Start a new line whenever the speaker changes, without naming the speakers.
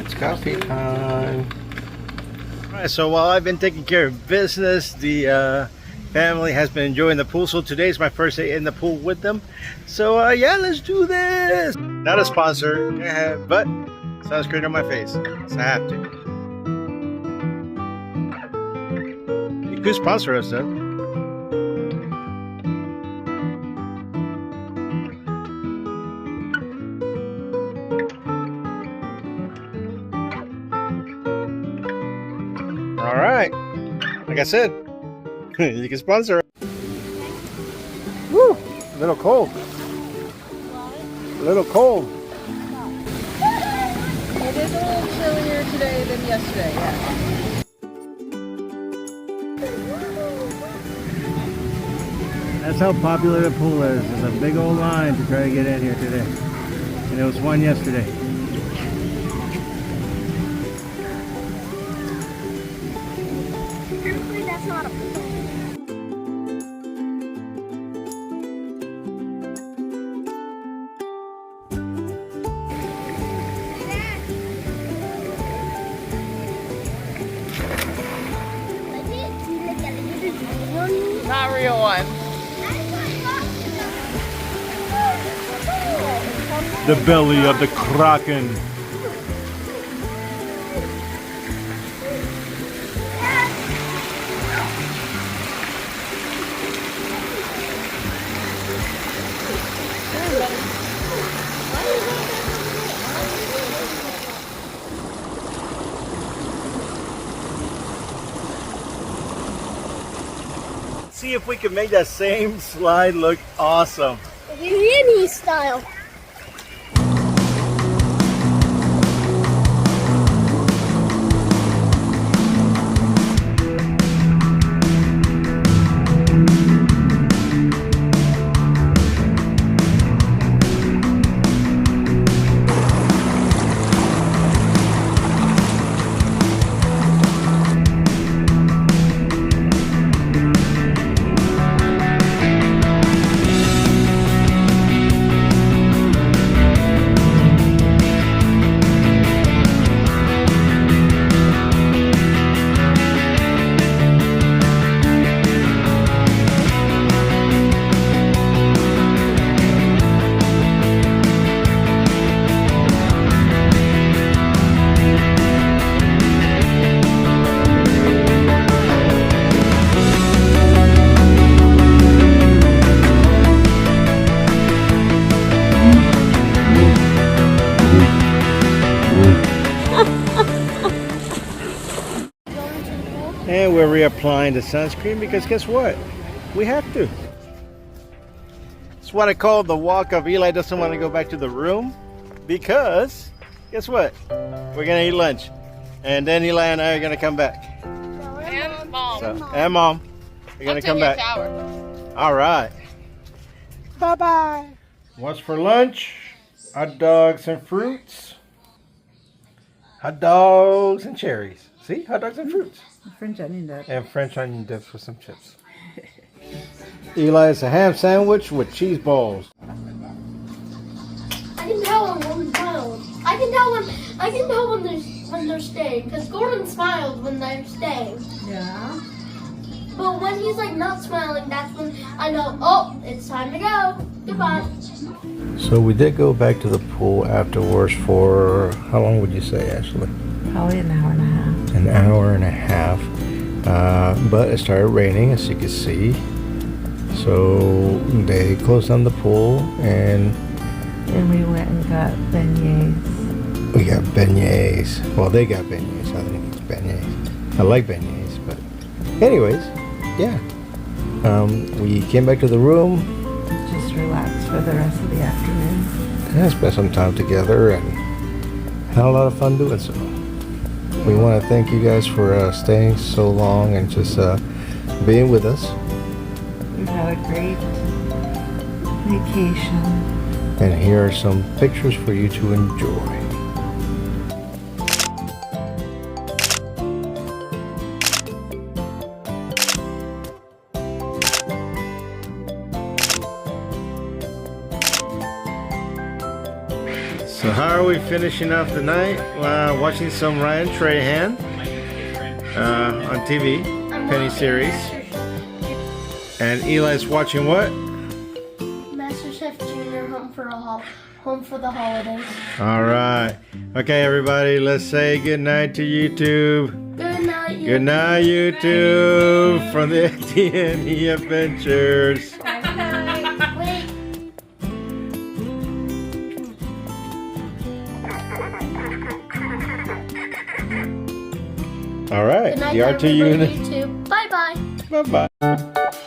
It's coffee time.
Alright, so while I've been taking care of business, the family has been enjoying the pool. So today's my first day in the pool with them. So yeah, let's do this. Not a sponsor, but sunscreen on my face. So I have to. You could sponsor us though. Alright, like I said, you can sponsor it. Woo! A little cold. A little cold.
It is a little chillier today than yesterday, yeah.
That's how popular the pool is. There's a big old line to try to get in here today. And there was one yesterday.
That's not a pool.
Not real one.
The belly of the Kraken. See if we can make that same slide look awesome.
Viennese style.
And we're reapplying the sunscreen because guess what? We have to. It's what I call the walk of Eli doesn't want to go back to the room because guess what? We're gonna eat lunch. And then Eli and I are gonna come back.
And mom.
And mom. We're gonna come back. Alright. Bye-bye. What's for lunch? Hot dogs and fruits. Hot dogs and cherries. See? Hot dogs and fruits.
French onion dip.
And French onion dips with some chips. Eli is a ham sandwich with cheese balls.
I can tell when one smiled. I can tell when they're staying. Because Gordon smiled when they're staying.
Yeah.
But when he's like not smiling, that's when I know, oh, it's time to go. Goodbye.
So we did go back to the pool afterwards for, how long would you say, Ashley?
Probably an hour and a half.
An hour and a half. But it started raining, as you can see. So they closed down the pool and
we went and got beignets.
we got beignets. Well, they got beignets. I think it's beignets. I like beignets, but anyways, yeah. We came back to the room.
Just relaxed for the rest of the afternoon.
And spent some time together and had a lot of fun doing so. We want to thank you guys for staying so long and just being with us.
We've had a great vacation.
And here are some pictures for you to enjoy.
So how are we finishing off the night? Watching some Ryan Trahan on TV, Penny series. And Eli's watching what?
MasterChef Junior home for the holidays.
All right. Okay, everybody, let's say good night to YouTube.
Good night,
Good night, YouTube, from the AT&T Adventures.
Wait.
All right,
Good night,
the RT
everybody,
unit.
YouTube. Bye bye.
Bye-bye.